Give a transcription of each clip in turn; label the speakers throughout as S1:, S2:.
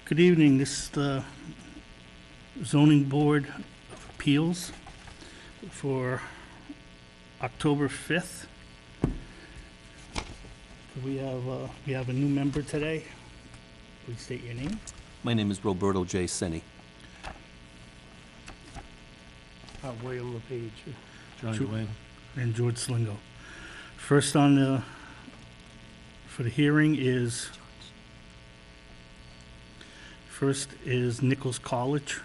S1: Good evening. This is the Zoning Board of Appeals for October 5th. We have a new member today. Please state your name.
S2: My name is Roberto J. Senni.
S1: Royal LePage.
S2: Johnny Dwayne.
S1: And George Slingo. First on for the hearing is Nichols College.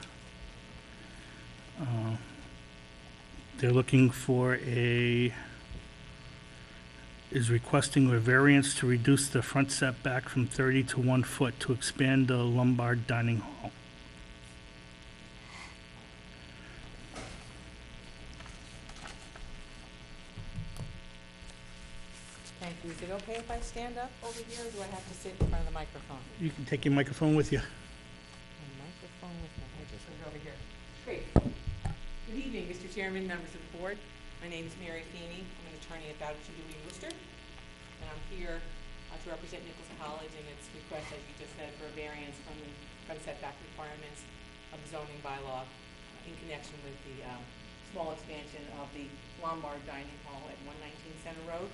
S1: They're looking for requesting a variance to reduce the front setback from 30 to 1 foot to expand the Lombard dining hall.
S3: Thank you. Is it okay if I stand up over here, or do I have to sit in front of the microphone?
S1: You can take your microphone with you.
S3: My microphone with me. I just put it over here. Great. Good evening, Mr. Chairman, members of the board. My name is Mary Feeney. I'm an attorney at Dudley, Worcester, and I'm here to represent Nichols College and its request, as you just said, for a variance from the front setback requirements of the zoning bylaw in connection with the small expansion of the Lombard dining hall at 119 Center Road.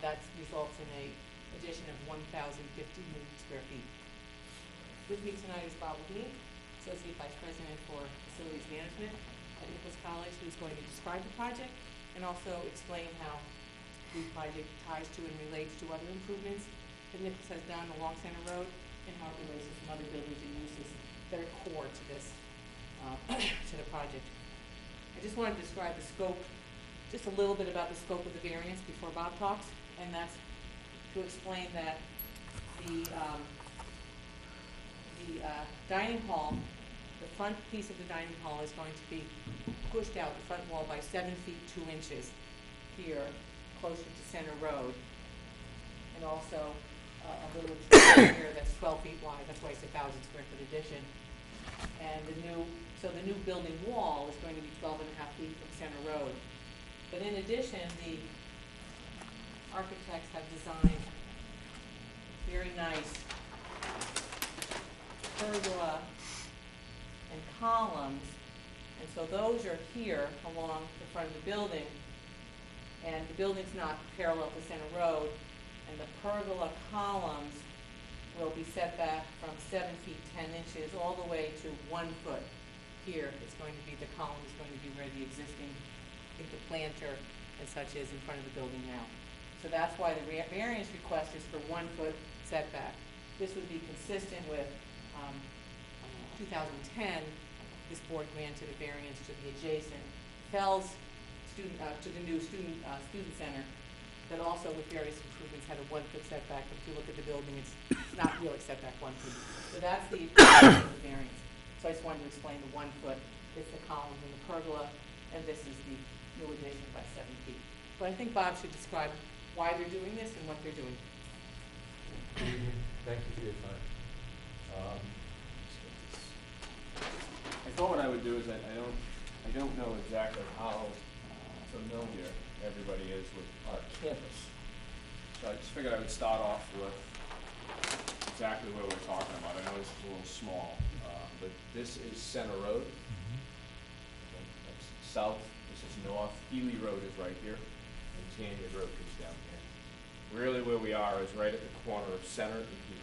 S3: That results in a addition of 1,050 square feet. With me tonight is Bob Levine, Associate Vice President for Facilities Management at Nichols College, who's going to describe the project and also explain how the project ties to and relates to other improvements that Nichols has done along Center Road and how it relates to some other buildings and uses that are core to this, to the project. I just want to describe the scope, just a little bit about the scope of the variance before Bob talks, and that's to explain that the dining hall, the front piece of the dining hall is going to be pushed out the front wall by 7 feet 2 inches here, closer to Center Road, and also a little extension here that's 12 feet wide. That's why it's 1,000 square foot addition. And the new building wall is going to be 12.5 feet from Center Road. But in addition, the architects have designed very nice pergola and columns, and so those are here along the front of the building, and the building's not parallel to Center Road, and the pergola columns will be set back from 7 feet 10 inches all the way to 1 foot. Here, it's going to be, the column is going to be where the existing, I think the planter and such is in front of the building now. So that's why the variance request is for 1 foot setback. This would be consistent with 2010, this board granted a variance to the adjacent Fells student, to the new student center, that also with various improvements had a 1 foot setback. But if you look at the building, it's not really setback 1 foot. So that's the variance. So I just wanted to explain the 1 foot. It's the column and the pergola, and this is the new addition by 7 feet. But I think Bob should describe why they're doing this and what they're doing.
S4: Thank you for your time. I thought what I would do is I don't know exactly how familiar everybody is with our campus. So I just figured I would start off with exactly what we're talking about. I know it's a little small, but this is Center Road. Okay, that's south, this is north. Ely Road is right here, and Tanya Road is down here. Really where we are is right at the corner of Center and Ely.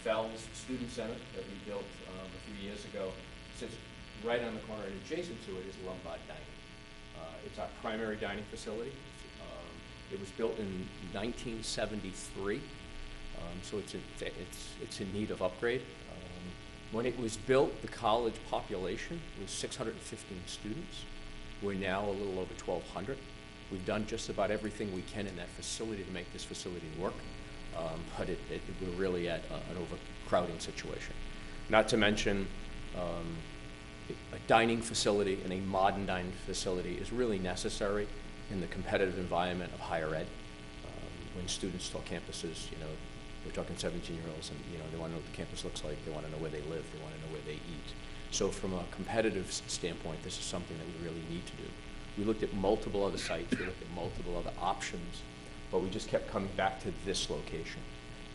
S4: Fells Student Center that we built a few years ago sits right on the corner, and adjacent to it is Lombard Dining. It's our primary dining facility. It was built in 1973, so it's in need of upgrade. When it was built, the college population was 615 students. We're now a little over 1,200. We've done just about everything we can in that facility to make this facility work, but we're really at an overcrowding situation. Not to mention, a dining facility and a modern dining facility is really necessary in the competitive environment of higher ed. When students talk campuses, we're talking 17-year-olds, and they want to know what the campus looks like. They want to know where they live. They want to know where they eat. So from a competitive standpoint, this is something that we really need to do. We looked at multiple other sites. We looked at multiple other options, but we just kept coming back to this location.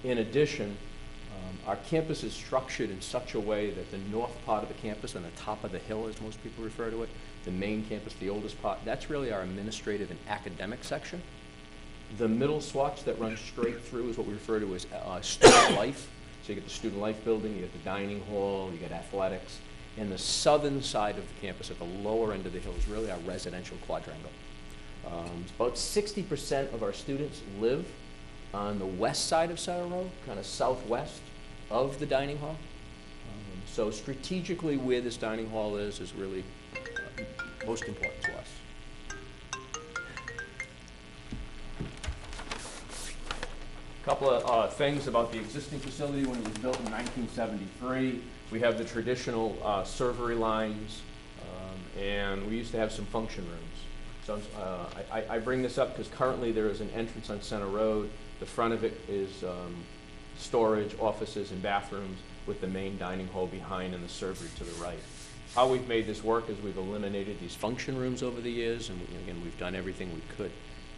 S4: In addition, Our campus is structured in such a way that the north part of the campus and the top of the hill, as most people refer to it, the main campus, the oldest part, that's really our administrative and academic section. The middle swatch that runs straight through is what we refer to as student life. So you get the student life building, you get the dining hall, you get athletics. And the southern side of the campus at the lower end of the hill is really our residential quadrangle. About 60% of our students live on the west side of Center Road, kind of southwest of the dining hall. So strategically where this dining hall is really most important to us. A couple of things about the existing facility when it was built in 1973. We have the traditional servery lines, and we used to have some function rooms. So I bring this up because currently there is an entrance on Center Road. The front of it is storage, offices, and bathrooms with the main dining hall behind and the servery to the right. How we've made this work is we've eliminated these function rooms over the years, and again, we've done everything we could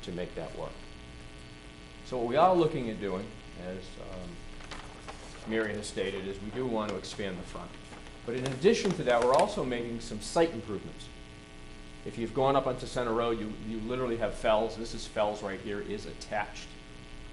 S4: to make that work. So what we are looking at doing, as Mary has stated, is we do want to expand the front. But in addition to that, we're also making some site improvements. If you've gone up onto Center Road, you literally have Fells. This is Fells right here, is attached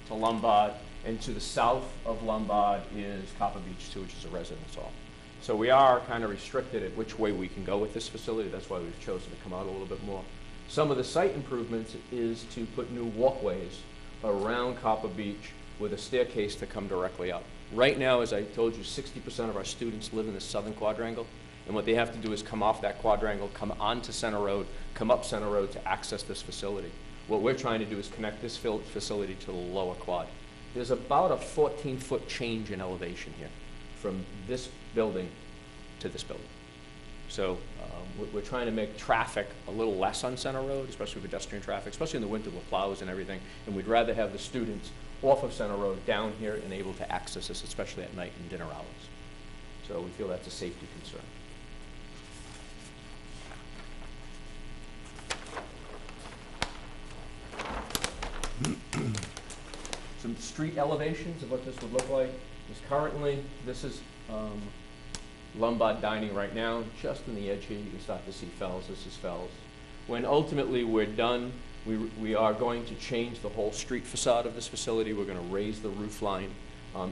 S4: to Lombard. And to the south of Lombard is Copper Beach 2, which is a residence hall. So we are kind of restricted at which way we can go with this facility. That's why we've chosen to come out a little bit more. Some of the site improvements is to put new walkways around Copper Beach with a staircase to come directly up. Right now, as I told you, 60% of our students live in the southern quadrangle, and what they have to do is come off that quadrangle, come onto Center Road, come up Center Road to access this facility. What we're trying to do is connect this facility to the lower quad. There's about a 14-foot change in elevation here from this building to this building. So we're trying to make traffic a little less on Center Road, especially pedestrian traffic, especially in the winter with plows and everything. And we'd rather have the students off of Center Road down here and able to access this, especially at night and dinner hours. So we feel that's a safety concern. Some street elevations of what this would look like is currently, this is Lombard dining right now. Just in the edge here, you can start to see Fells. This is Fells. When ultimately we're done, we are going to change the whole street facade of this facility. We're going to raise the roof line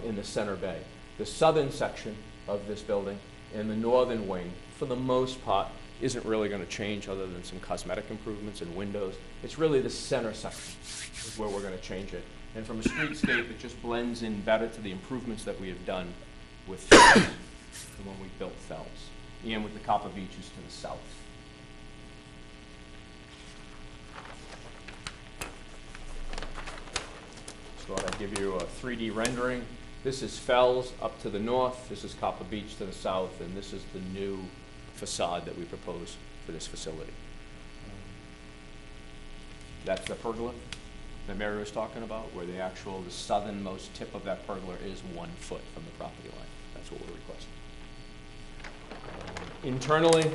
S4: in the center bay. The southern section of this building and the northern wing, for the most part, isn't really going to change other than some cosmetic improvements and windows. It's really the center section is where we're going to change it. And from a streetscape, it just blends in better to the improvements that we have done with Fells, the one we built Fells, and with the Copper Beaches to the south. So I'll give you a 3D rendering. This is Fells up to the north, this is Copper Beach to the south, and this is the new facade that we propose for this facility. That's the pergola that Mary was talking about, where the southernmost tip of that pergola is 1 foot from the property line. That's what we're requesting. Internally,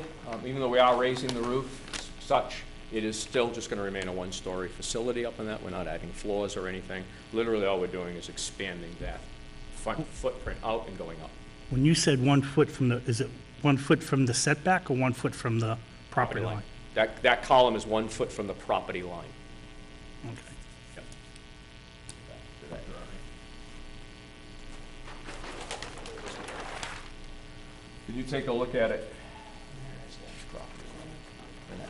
S4: even though we are raising the roof, such, it is still just going to remain a one-story facility up in that. We're not adding floors or anything. Literally, all we're doing is expanding that front footprint out and going up.
S1: When you said 1 foot from the, is it 1 foot from the setback or 1 foot from the property line?
S4: That column is 1 foot from the property line.
S1: Okay.
S4: Yep. Back to that drawing. Could you take a look at it? There's that property line.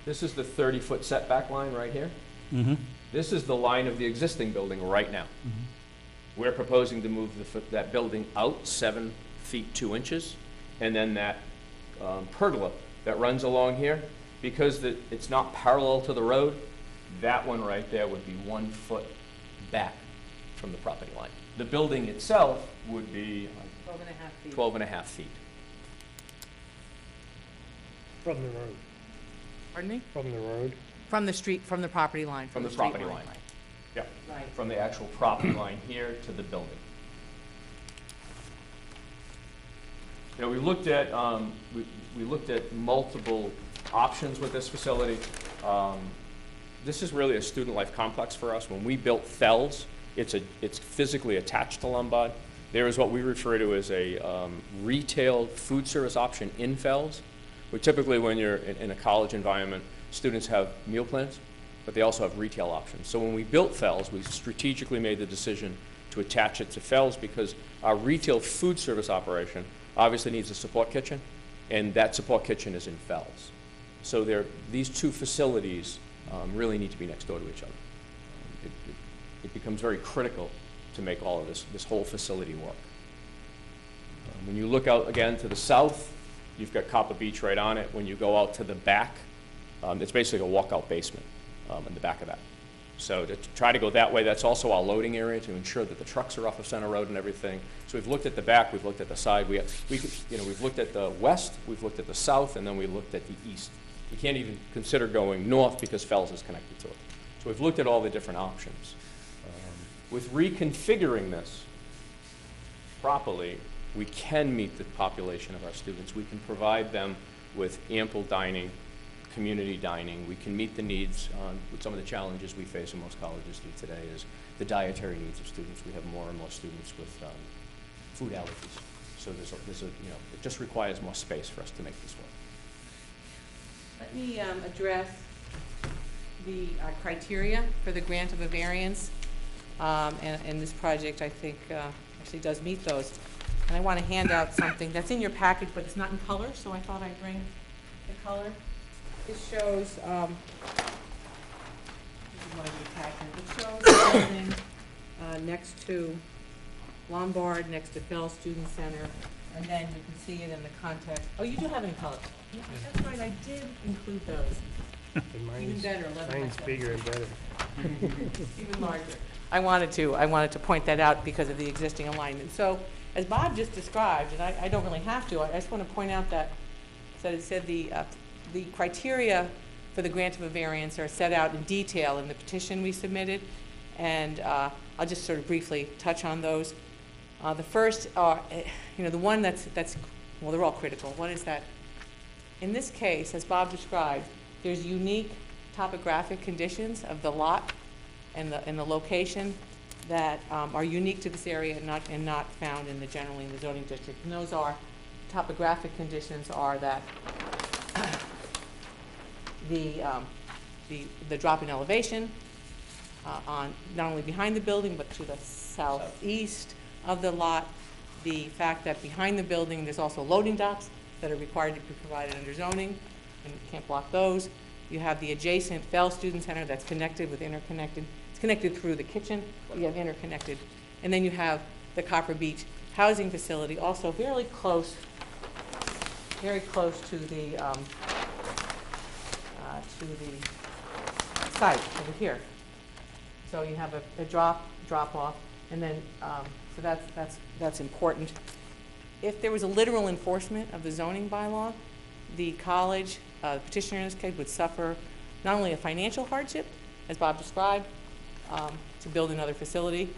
S4: This is the 30-foot setback line right here.
S1: Mm-hmm.
S4: This is the line of the existing building right now.
S1: Mm-hmm.
S4: We're proposing to move that building out 7 feet 2 inches, and then that pergola that runs along here, because it's not parallel to the road, that one right there would be 1 foot back from the property line. The building itself would be
S3: 12 and a half feet.
S4: 12 and a half feet.
S5: From the road.
S3: Pardon me?
S5: From the road.
S3: From the street, from the property line.
S4: From the
S3: street
S4: property line. Yeah.
S3: Right.
S4: From the actual property line here to the building. You know, we looked at multiple options with this facility. This is really a student life complex for us. When we built Fells, It's physically attached to Lombard. There is what we refer to as a retail food service option in Fells, where typically when you're in a college environment, students have meal plans, but they also have retail options. So when we built Fells, we strategically made the decision to attach it to Fells because our retail food service operation obviously needs a support kitchen, and that support kitchen is in Fells. So these two facilities really need to be next door to each other. It becomes very critical to make all of this whole facility work. When you look out again to the south, you've got Copper Beach right on it. When you go out to the back, it's basically a walkout basement in the back of that. So to try to go that way, that's also our loading area to ensure that the trucks are off of Center Road and everything. So we've looked at the back, we've looked at the side, we've looked at the west, we've looked at the south, and then we looked at the east. We can't even consider going north because Fells is connected to it. So we've looked at all the different options. With reconfiguring this properly, we can meet the population of our students. We can provide them with ample dining, community dining. We can meet the needs with some of the challenges we face and most colleges do today is the dietary needs of students. We have more and more students with food allergies. So it just requires more space for us to make this work.
S3: Let me address the criteria for the grant of a variance. And this project, I think, actually does meet those. And I want to hand out something that's in your package, but it's not in color, so I thought I'd bring the color. This shows, this is one of your packages. It shows the building next to Lombard, next to Fell Student Center, and then you can see it in the context. Oh, you do have it in color. Yeah, that's right, I did include those.
S5: And
S3: Even better, 11
S5: mine's
S3: by 7.
S5: bigger and better.
S3: Even larger. I wanted to point that out because of the existing alignment. So, as Bob just described, and I don't really have to, I just want to point out that it said the criteria for the grant of a variance are set out in detail in the petition we submitted, and I'll just sort of briefly touch on those. The first are, the one that's well, they're all critical. One is that in this case, as Bob described, there's unique topographic conditions of the lot and the location that are unique to this area and not found generally in the zoning district. And those topographic conditions are that the drop in elevation on not only behind the building but to the southeast of the lot, the fact that behind the building there's also loading docks that are required to be provided under zoning, and you can't block those. You have the adjacent Fell Student Center that's connected with interconnected. It's connected through the kitchen, but you have interconnected. And then you have the Copper Beach housing facility, also very close to the site over here. So you have a drop off, and then so that's important. If there was a literal enforcement of the zoning bylaw, the college, the petitioner in this case, would suffer not only a financial hardship, as Bob described, to build another facility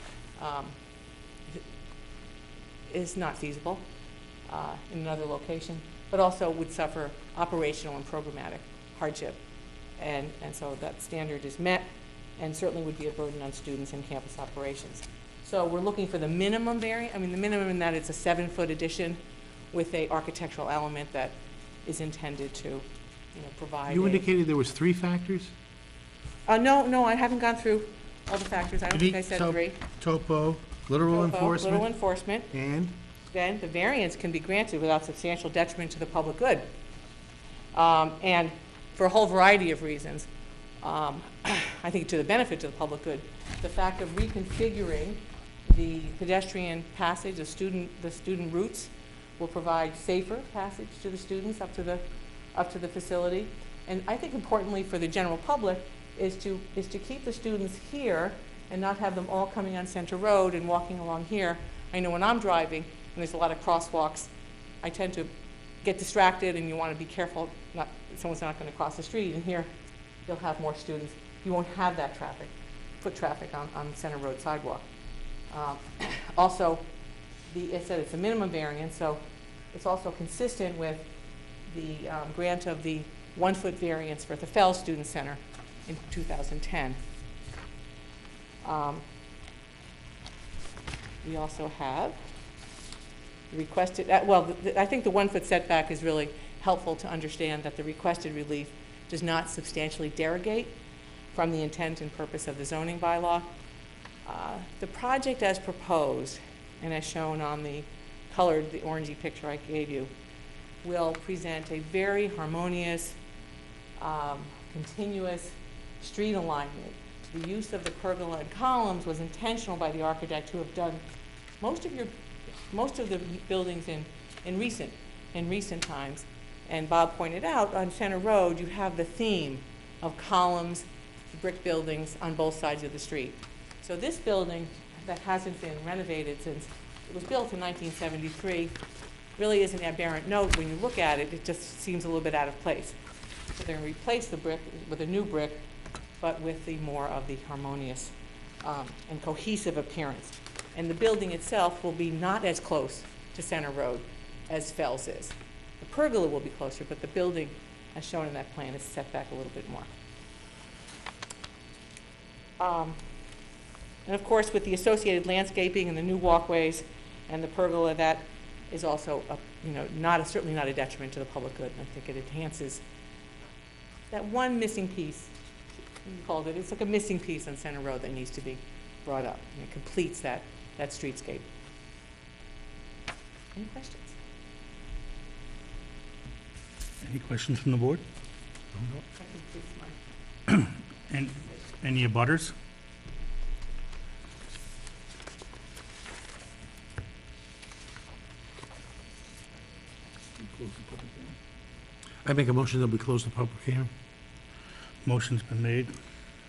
S3: is not feasible in another location, but also would suffer operational and programmatic hardship. And so that standard is met and certainly would be a burden on students and campus operations. So we're looking for the minimum variance. I mean, the minimum in that it's a 7-foot addition with a architectural element that is intended to, provide.
S6: You indicated there was 3 factors?
S3: No, I haven't gone through all the factors. I don't think I said 3.
S6: Topo, literal enforcement.
S3: Literal enforcement.
S6: And?
S3: Then the variance can be granted without substantial detriment to the public good. And for a whole variety of reasons, I think to the benefit to the public good. The fact of reconfiguring the pedestrian passage, the student routes will provide safer passage to the students up to the facility. And I think importantly for the general public is to keep the students here and not have them all coming on Center Road and walking along here. I know when I'm driving and there's a lot of crosswalks, I tend to get distracted and you want to be careful someone's not going to cross the street, and here you'll have more students. You won't have that foot traffic on the Center Road sidewalk. Also, it said it's a minimum variance, so it's also consistent with the grant of the 1-foot variance for the Fell Student Center in 2010. We also have requested, I think the 1-foot setback is really helpful to understand that the requested relief does not substantially derogate from the intent and purpose of the zoning bylaw. The project as proposed, and as shown on the colored, the orangey picture I gave you, will present a very harmonious, continuous street alignment. The use of the pergola and columns was intentional by the architect who have done most of the buildings in recent times. And Bob pointed out, on Center Road, you have the theme of columns, brick buildings on both sides of the street. So this building that hasn't been renovated since it was built in 1973 really is an aberrant note. When you look at it, it just seems a little bit out of place. So they're going to replace the brick with a new brick, but with the more of the harmonious and cohesive appearance. And the building itself will be not as close to Center Road as Fells is. The pergola will be closer, but the building, as shown in that plan, is set back a little bit more. And of course, with the associated landscaping and the new walkways and the pergola, that is also, certainly not a detriment to the public good. And I think it enhances that one missing piece. You called it. It's like a missing piece on Center Road that needs to be brought up. And it completes that streetscape. Any questions?
S1: Any questions from the board?
S3: That completes my
S1: And any abutters?
S6: I make a motion that we close the public hearing.
S1: Motion's been made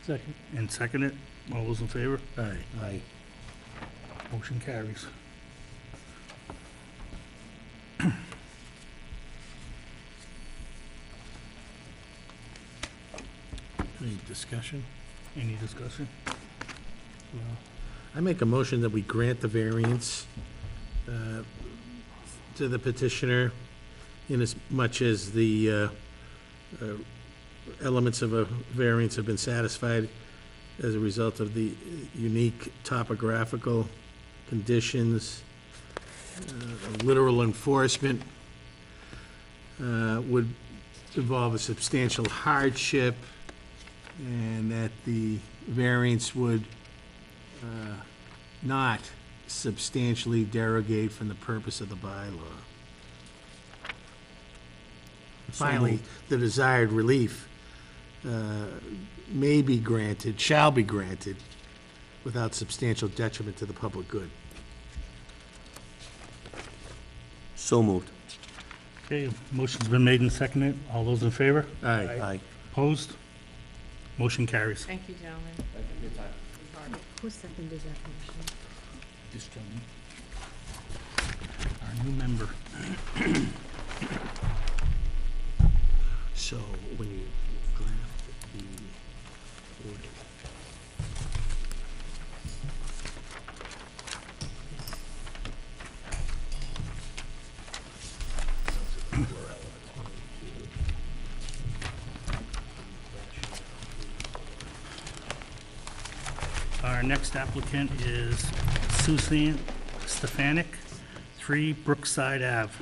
S5: Second.
S1: and seconded. All those in favor?
S6: Aye.
S2: Aye.
S1: Motion carries.
S6: Any discussion?
S1: Any discussion?
S6: I make a motion that we grant the variance to the petitioner in as much as the elements of a variance have been satisfied as a result of the unique topographical conditions. Literal enforcement would involve a substantial hardship, and that the variance would not substantially derogate from the purpose of the bylaw. Finally, the desired relief may be granted, shall be granted, without substantial detriment to the public good.
S2: So moved.
S1: Okay, motion's been made and seconded. All those in favor?
S6: Aye.
S2: Aye.
S1: Opposed? Motion carries.
S3: Thank you, gentlemen.
S4: Thank you for your time.
S3: It was hard.
S7: Who seconded that motion?
S1: This gentleman. Our new member.
S6: So when you draft the order,
S1: Our next applicant is Suzanne Stefanik, 3 Brookside Ave.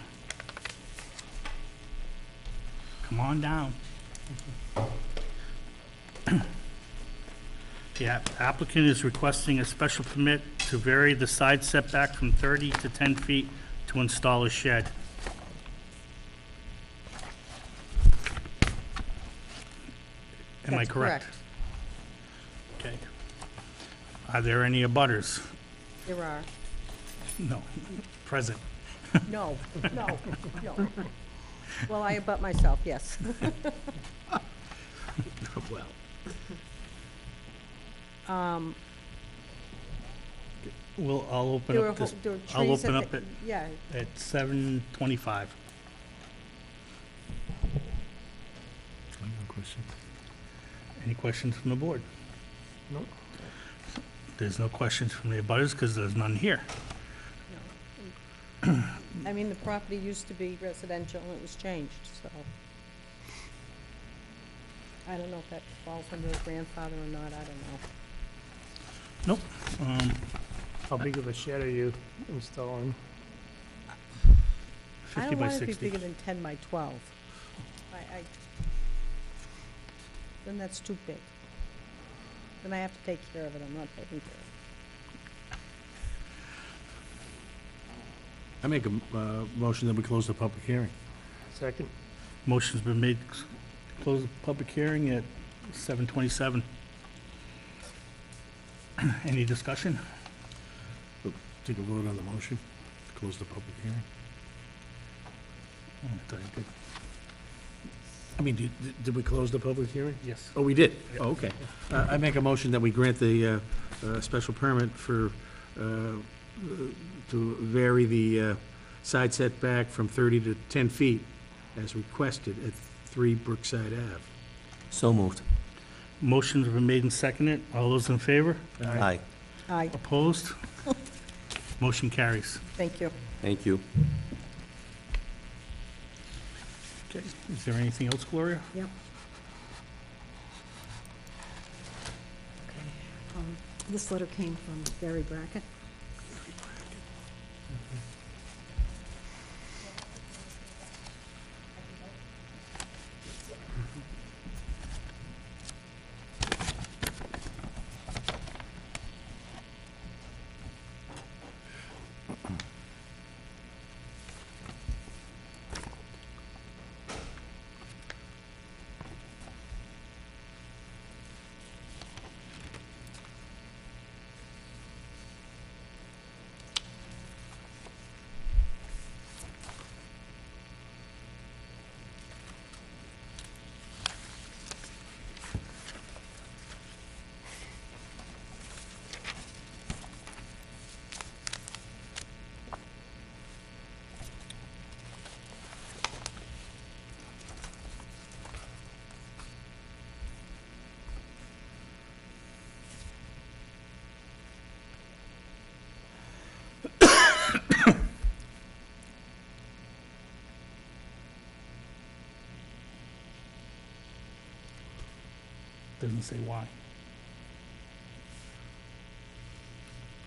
S1: Come on down. The applicant is requesting a special permit to vary the side setback from 30 to 10 feet to install a shed. Am I
S7: That's
S1: correct? Okay. Are there any abutters?
S7: There are.
S1: No. Present.
S7: No, no, no. Well, I abut myself, yes.
S6: well,
S1: I'll open
S7: There
S1: up
S7: were
S1: this,
S7: there were
S1: I'll
S7: trees
S1: open
S7: at
S1: up
S7: the-
S1: at
S7: Yeah,
S1: 7:25.
S6: no question.
S1: Any questions from the board?
S6: No.
S1: There's no questions from the abutters because there's none here.
S7: I mean, the property used to be residential and it was changed, so. I don't know if that falls under the grandfather or not, I don't know.
S1: Nope.
S5: How big of a shed are you installing?
S7: I
S1: 50
S7: don't
S1: by
S7: want it to be
S1: 60.
S7: bigger than 10 by 12. Then that's too big. Then I have to take care of it, I'm not taking care of
S6: I make a motion that we close the public hearing.
S5: Second?
S1: Motion's been made, to close the public hearing at 7:27. Any discussion?
S6: Take a vote on the motion, to close the public hearing.
S1: Oh, I thought you did.
S6: I mean, did we close the public hearing?
S1: Yes.
S6: Oh, we did? Oh, okay. I make a motion that we grant the special permit for, to vary the side setback from 30 to 10 feet as requested at 3 Brookside Ave.
S2: So moved.
S1: Motion's been made and seconded. All those in favor?
S2: Aye.
S7: it. Aye,
S1: Opposed? Motion carries.
S7: thank you.
S2: Thank you.
S1: Okay. Is there anything else, Gloria?
S7: Yep. This letter came from Barry Brackett.
S1: Doesn't say why.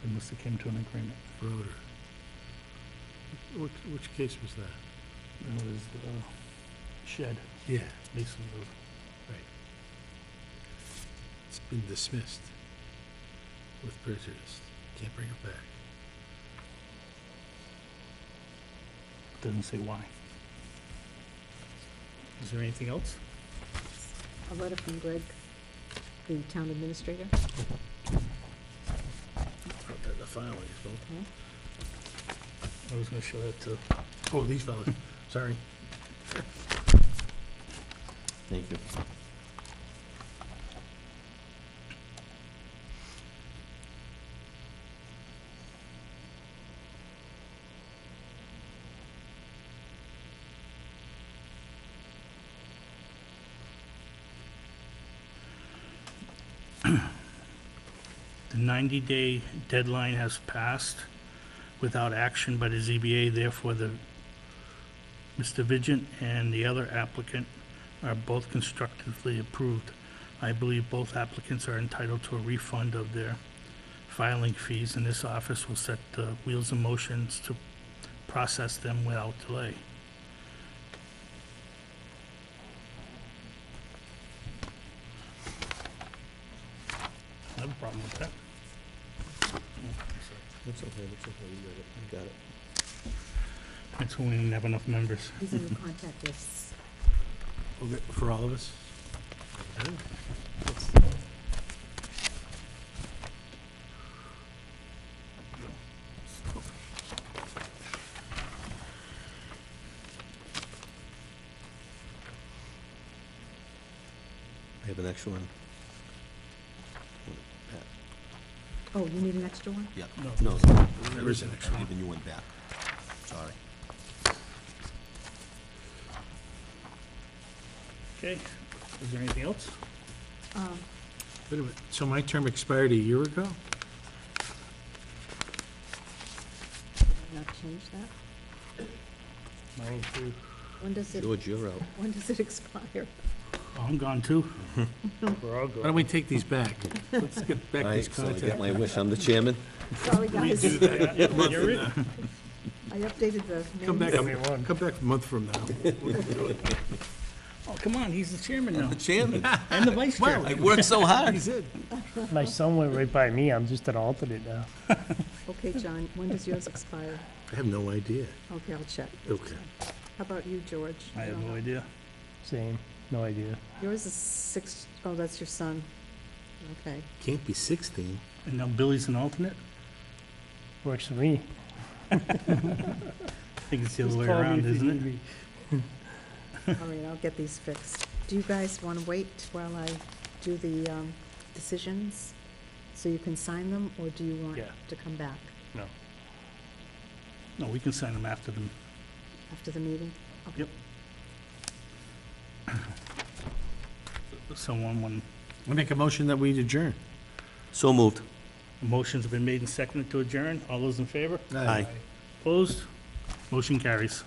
S1: They must have came to an agreement.
S6: Broder. Which case was that?
S1: It was shed,
S6: Yeah,
S1: Mason Road.
S6: it's been dismissed with prejudice. Can't bring it back.
S1: Doesn't say why. Is there anything else?
S7: A letter from Greg, the town administrator.
S6: The filing is full.
S1: I was gonna show that to,
S6: Oh, these fellas, sorry.
S2: Thank you.
S1: the 90-day deadline has passed without action by the ZBA, therefore Mr. Vigent and the other applicant are both constructively approved. I believe both applicants are entitled to a refund of their filing fees, and this office will set the wheels in motion to process them without delay. I have a problem with that.
S2: That's okay, that's okay, you got it, you got it.
S1: That's when we didn't have enough members.
S7: These are the contact lists.
S6: Okay, for all of us?
S2: I have an extra one.
S7: Oh, you need an extra one?
S2: Yeah,
S1: No.
S2: no,
S6: There is an extra
S2: I'm
S6: one.
S2: giving you one back. Sorry.
S1: Okay, is there anything else?
S6: Wait a minute, so my term expired a year ago?
S7: Not change that?
S1: No, to-
S7: When does it,
S2: George, you're out.
S7: when does it expire?
S1: Oh, I'm gone too.
S5: We're all
S6: Why don't
S5: good.
S6: we take these back? Let's get back
S2: All
S6: these
S2: right, so I
S6: content.
S2: get my wish, I'm the chairman.
S7: Sorry, guys.
S1: You're it.
S7: I updated the
S6: Come back,
S7: names.
S5: Everyone.
S6: come back a month from now.
S1: Oh, come on, he's the chairman now,
S2: Chairman?
S1: and the vice chairman.
S2: I worked so hard.
S6: He's it.
S5: My son went right by me. I'm just an alternate now.
S7: Okay, John, when does yours expire?
S6: I have no idea.
S7: Okay, I'll check.
S6: Okay.
S7: How about you, George?
S1: I
S7: You
S1: have
S7: don't
S1: no
S7: know?
S1: idea.
S5: Same. No idea.
S7: Yours is 6, oh, that's your son. Okay.
S6: Can't be 16.
S1: And now Billy's an alternate?
S5: Works for me.
S1: I think it's the other
S5: Just
S1: way
S5: call me
S1: around,
S5: if you
S1: isn't
S5: need
S1: it?
S5: me.
S7: All right, I'll get these fixed. Do you guys want to wait while I do the decisions so you can sign them, or do you want
S5: Yeah.
S7: to come back
S5: No.
S1: No, we can sign them after them.
S7: after the meeting? Okay.
S1: Yep. Someone,
S6: I make a motion that we adjourn.
S2: So moved.
S1: motions have been made and seconded to adjourn. All those in favor?
S2: Aye.
S1: Opposed? Motion carries.